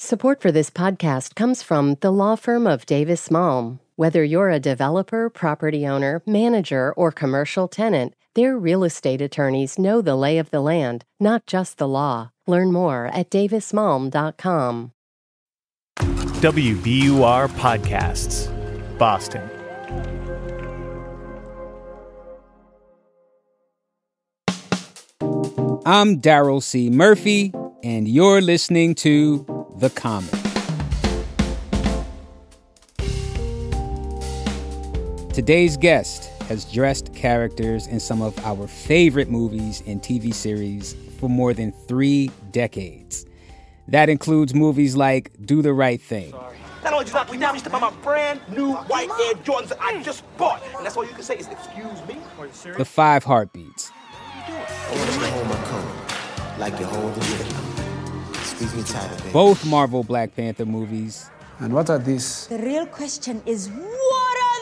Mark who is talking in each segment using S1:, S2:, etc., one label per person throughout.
S1: Support for this podcast comes from the law firm of Davis Malm. Whether you're a developer, property owner, manager, or commercial tenant, their real estate attorneys know the lay of the land, not just the law. Learn more at davismalm.com.
S2: WBUR Podcasts, Boston.
S3: I'm Daryl C. Murphy, and you're listening to The Common. Today's guest has dressed characters in some of our favorite movies and TV series for more than 3 decades. That includes movies like Do the Right Thing.
S4: Not only just we now step on my brand new white Air Jordans that I just bought, and that's all you can say is excuse me.
S3: The 5 Heartbeats.
S5: I want you to hold my coat like you hold the Vietnam. Squeeze me tighter, baby.
S3: Both Marvel Black Panther movies.
S6: And what are these?
S7: The real question is, what are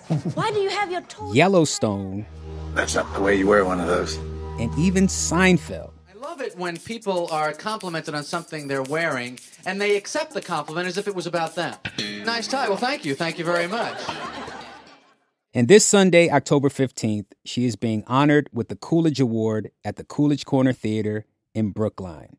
S7: those? Why do you have your toes?
S3: Yellowstone.
S8: That's not the way you wear one of those.
S3: And even Seinfeld.
S9: I love it when people are complimented on something they're wearing and they accept the compliment as if it was about them. Nice tie. Well, thank you. Thank you very much.
S3: And this Sunday, October 15th, she is being honored with the Coolidge Award at the Coolidge Corner Theatre in Brookline.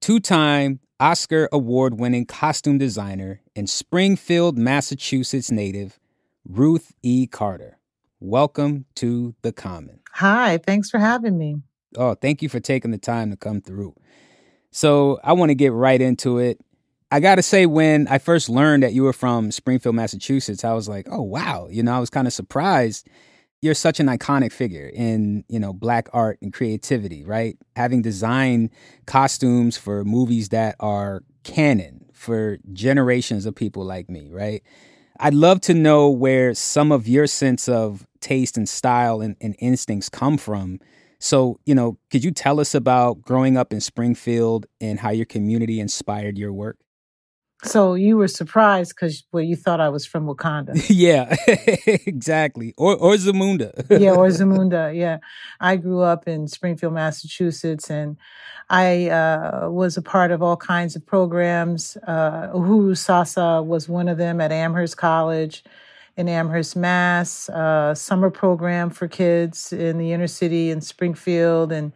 S3: 2-time Oscar award-winning costume designer and Springfield, Massachusetts native, Ruth E. Carter. Welcome to The Common.
S10: Hi, thanks for having me.
S3: Oh, thank you for taking the time to come through. So I want to get right into it. I got to say, when I first learned that you were from Springfield, Massachusetts, I was like, oh, wow. I was kind of surprised. You're such an iconic figure in, Black art and creativity, right? Having designed costumes for movies that are canon for generations of people like me, right? I'd love to know where some of your sense of taste and style and instincts come from. So, could you tell us about growing up in Springfield and how your community inspired your work?
S10: So you were surprised because, you thought I was from Wakanda.
S3: Yeah, exactly. Or Zamunda.
S10: Yeah, or Zamunda, yeah. I grew up in Springfield, Massachusetts, and I was a part of all kinds of programs. Uhuru Sasa was one of them at Amherst College in Amherst, Mass. Summer program for kids in the inner city in Springfield. And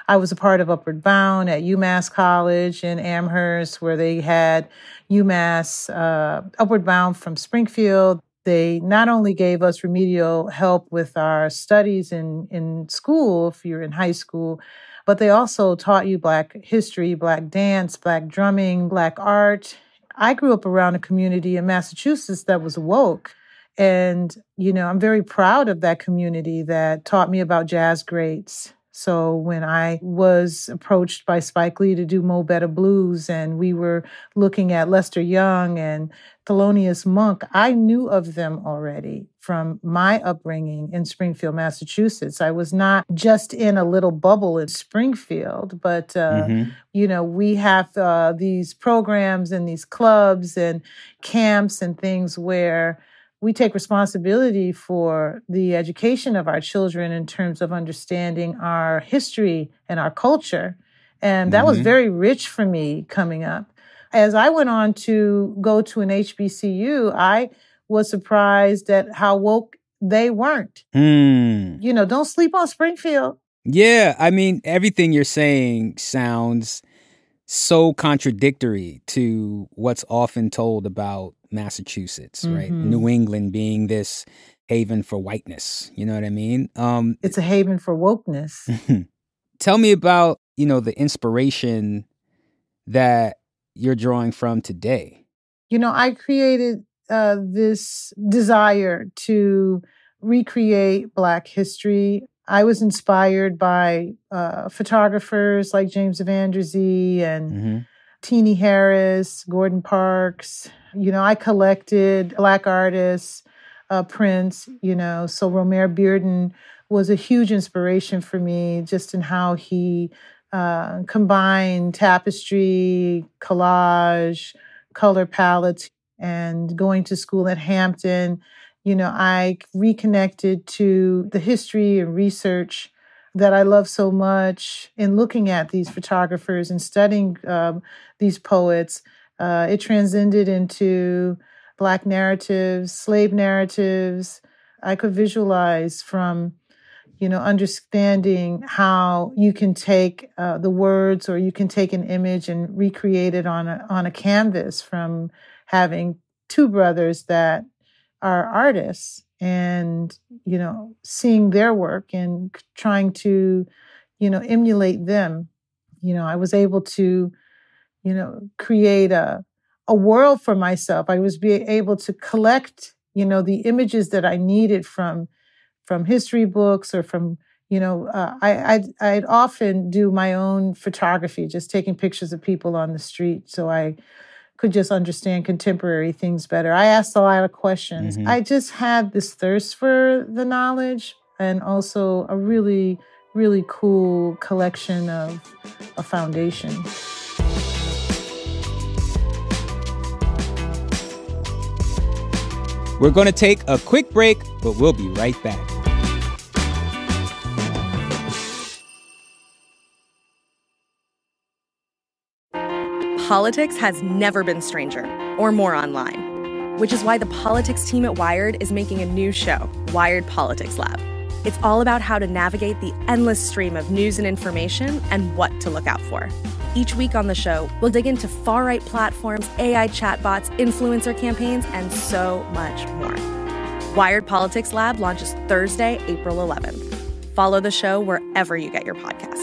S10: I was a part of Upward Bound at UMass College in Amherst, where they had UMass Upward Bound from Springfield. They not only gave us remedial help with our studies in school, if you're in high school, but they also taught you Black history, Black dance, Black drumming, Black art. I grew up around a community in Massachusetts that was woke. And, I'm very proud of that community that taught me about jazz greats. So when I was approached by Spike Lee to do Mo Better Blues, and we were looking at Lester Young and Thelonious Monk, I knew of them already from my upbringing in Springfield, Massachusetts. I was not just in a little bubble in Springfield, but, we have these programs and these clubs and camps and things where we take responsibility for the education of our children in terms of understanding our history and our culture. And that was very rich for me coming up. As I went on to go to an HBCU, I was surprised at how woke they weren't. Don't sleep on Springfield.
S3: Yeah, I mean, everything you're saying sounds so contradictory to what's often told about Massachusetts, right? New England being this haven for whiteness. You know what I mean?
S10: It's a haven for wokeness.
S3: Tell me about, the inspiration that you're drawing from today.
S10: I created this desire to recreate Black history. I was inspired by photographers like James Evandersee and Teenie Harris, Gordon Parks. I collected Black artists, Prince, so Romare Bearden was a huge inspiration for me just in how he combined tapestry, collage, color palettes, and going to school at Hampton. I reconnected to the history and research that I love so much in looking at these photographers and studying these poets, it transcended into Black narratives, slave narratives. I could visualize from, understanding how you can take the words, or you can take an image and recreate it on a canvas, from having two brothers that are artists and, seeing their work and trying to, emulate them. I was able to, create a world for myself. I was able to collect, the images that I needed from history books, or from, I'd often do my own photography, just taking pictures of people on the street, so I could just understand contemporary things better. I asked a lot of questions. Mm-hmm. I just had this thirst for the knowledge, and also a really, really cool collection of a foundation.
S3: We're going to take a quick break, but we'll be right back.
S6: Politics has never been stranger or more online, which is why the politics team at Wired is making a new show, Wired Politics Lab. It's all about how to navigate the endless stream of news and information and what to look out for. Each week on the show, we'll dig into far-right platforms, AI chatbots, influencer campaigns, and so much more. Wired Politics Lab launches Thursday, April 11th. Follow the show wherever you get your podcasts.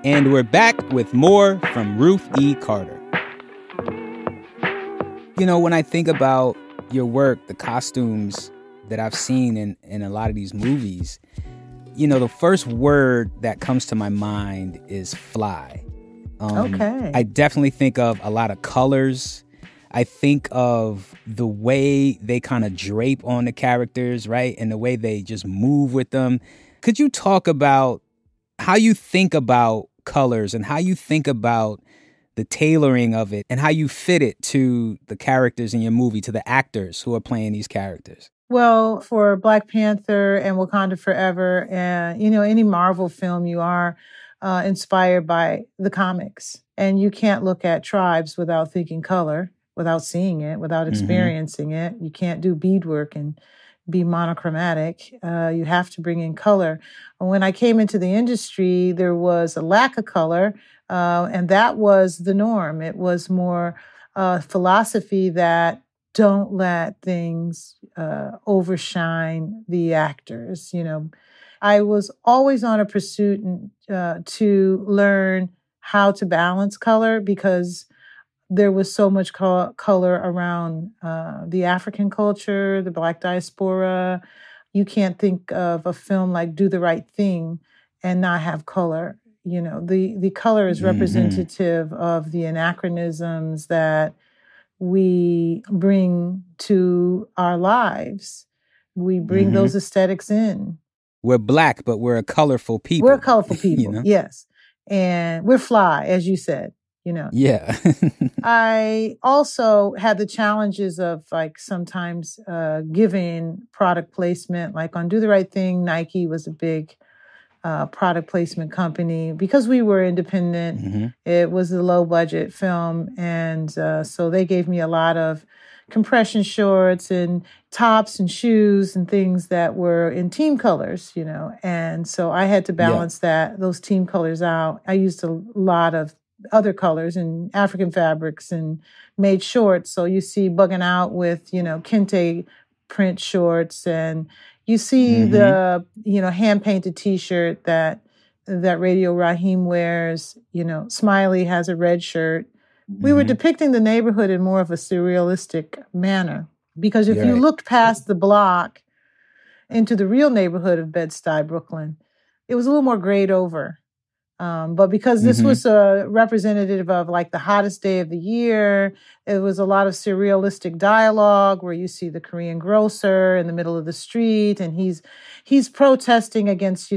S3: And we're back with more from Ruth E. Carter. When I think about your work, the costumes that I've seen in a lot of these movies, the first word that comes to my mind is fly.
S10: Okay.
S3: I definitely think of a lot of colors. I think of the way they kind of drape on the characters, right? And the way they just move with them. Could you talk about how you think about colors and how you think about the tailoring of it and how you fit it to the characters in your movie, to the actors who are playing these characters?
S10: Well, for Black Panther and Wakanda Forever, and any Marvel film, you are inspired by the comics, and you can't look at tribes without thinking color, without seeing it, without experiencing it. You can't do beadwork and be monochromatic. You have to bring in color. When I came into the industry, there was a lack of color, and that was the norm. It was more philosophy that don't let things overshine the actors. I was always on a pursuit to learn how to balance color, because there was so much color around the African culture, the Black diaspora. You can't think of a film like Do the Right Thing and not have color. The color is representative of the anachronisms that we bring to our lives. We bring those aesthetics in.
S3: We're Black, but we're a colorful people.
S10: We're colorful people, yes. And we're fly, as you said.
S3: Yeah.
S10: I also had the challenges of sometimes giving product placement. Like on Do the Right Thing, Nike was a big product placement company. Because we were independent, it was a low budget film. And so they gave me a lot of compression shorts and tops and shoes and things that were in team colors, And so I had to balance those team colors out. I used a lot of other colors and African fabrics and made shorts. So you see Bugging Out with, kente print shorts, and you see the, hand-painted T-shirt that Radio Raheem wears. Smiley has a red shirt. We were depicting the neighborhood in more of a surrealistic manner, because if you looked past the block into the real neighborhood of Bed-Stuy, Brooklyn, it was a little more grayed over. But because this was a representative of the hottest day of the year, it was a lot of surrealistic dialogue where you see the Korean grocer in the middle of the street, and he's protesting against,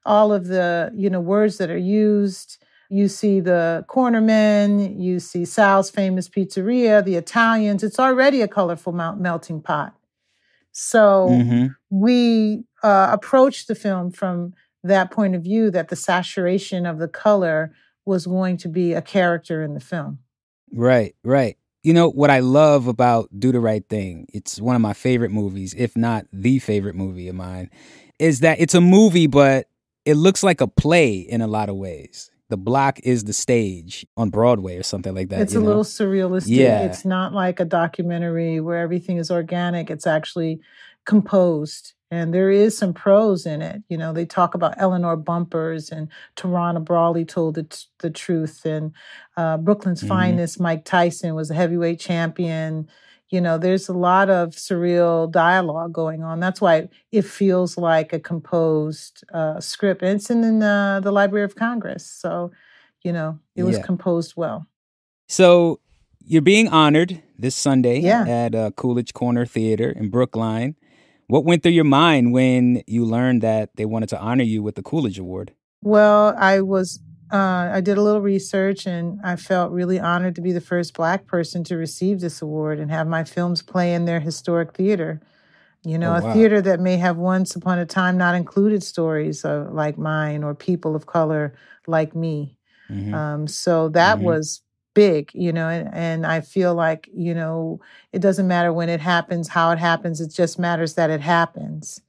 S10: all of the, words that are used. You see the cornermen, you see Sal's famous pizzeria, the Italians. It's already a colorful melting pot. So we approached the film from that point of view, that the saturation of the color was going to be a character in the film.
S3: Right, right. You know, what I love about Do the Right Thing, it's one of my favorite movies, if not the favorite movie of mine, is that it's a movie, but it looks like a play in a lot of ways. The block is the stage on Broadway or something like that.
S10: It's a little surrealistic.
S3: Yeah.
S10: It's not like a documentary where everything is organic. It's actually composed. And there is some prose in it. You know, they talk about Eleanor Bumpers, and Tarana Brawley told the truth. And Brooklyn's finest, Mike Tyson, was a heavyweight champion. You know, there's a lot of surreal dialogue going on. That's why it feels like a composed script. And it's in the Library of Congress. So, you know, it was composed well.
S3: So you're being honored this Sunday at Coolidge Corner Theatre in Brookline. What went through your mind when you learned that they wanted to honor you with the Coolidge Award?
S10: Well, I did a little research, and I felt really honored to be the first Black person to receive this award and have my films play in their historic theater. You know, a theater that may have once upon a time not included stories like mine or people of color like me. So that was big, you know, and I feel like, you know, it doesn't matter when it happens, how it happens. It just matters that it happens.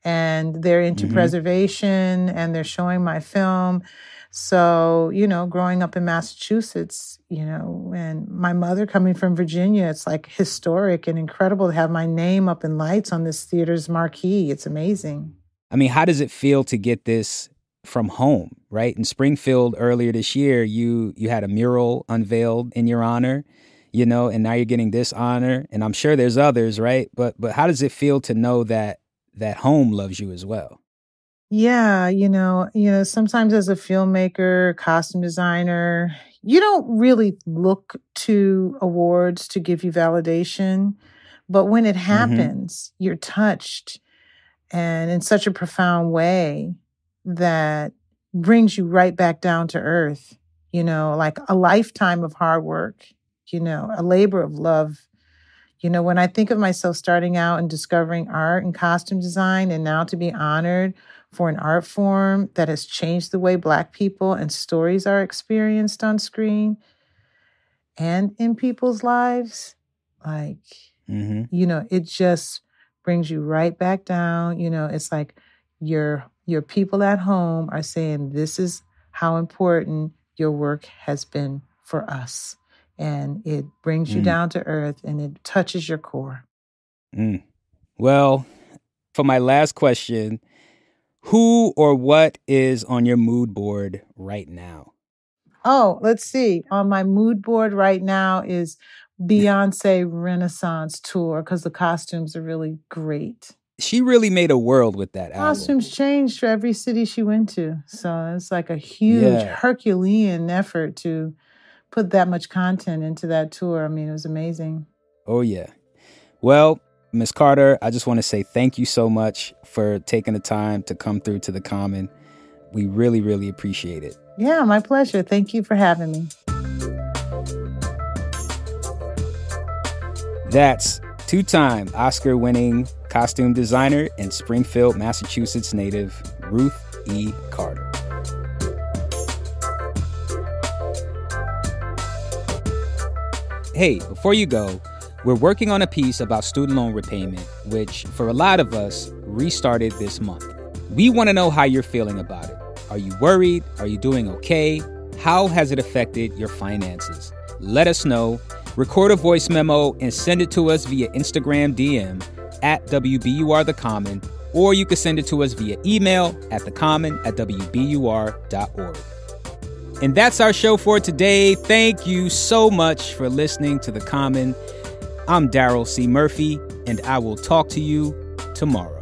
S10: And they're into preservation, and they're showing my film. So, you know, growing up in Massachusetts, you know, and my mother coming from Virginia, it's like historic and incredible to have my name up in lights on this theater's marquee. It's amazing.
S3: I mean, how does it feel to get this from home, right? In Springfield earlier this year, you had a mural unveiled in your honor, you know, and now you're getting this honor, and I'm sure there's others, right? But how does it feel to know that home loves you as well?
S10: Yeah, you know, sometimes as a filmmaker, costume designer, you don't really look to awards to give you validation, but when it happens, you're touched, and in such a profound way that brings you right back down to earth, you know, like a lifetime of hard work, you know, a labor of love. You know, when I think of myself starting out and discovering art and costume design, and now to be honored for an art form that has changed the way Black people and stories are experienced on screen and in people's lives, like, you know, it just brings you right back down. You know, it's like your people at home are saying, this is how important your work has been for us. And it brings you down to earth, and it touches your core. Well,
S3: for my last question, who or what is on your mood board right now?
S10: Oh, let's see. On my mood board right now is Beyonce Renaissance Tour, because the costumes are really great.
S3: She really made a world with that album.
S10: Costumes changed for every city she went to. So it's like a huge Herculean effort to put that much content into that tour. I mean, it was amazing.
S3: Oh, yeah. Well, Ms. Carter, I just want to say thank you so much for taking the time to come through to the Common. We really, really appreciate it.
S10: Yeah, my pleasure. Thank you for having me.
S3: That's two-time Oscar-winning costume designer and Springfield, Massachusetts native, Ruth E. Carter. Hey, before you go, we're working on a piece about student loan repayment, which, for a lot of us, restarted this month. We want to know how you're feeling about it. Are you worried? Are you doing okay? How has it affected your finances? Let us know. Record a voice memo and send it to us via Instagram DM at WBUR-The-Common, or you can send it to us via email at thecommon@wbur.org. And that's our show for today. Thank you so much for listening to The Common. I'm Daryl C. Murphy, and I will talk to you tomorrow.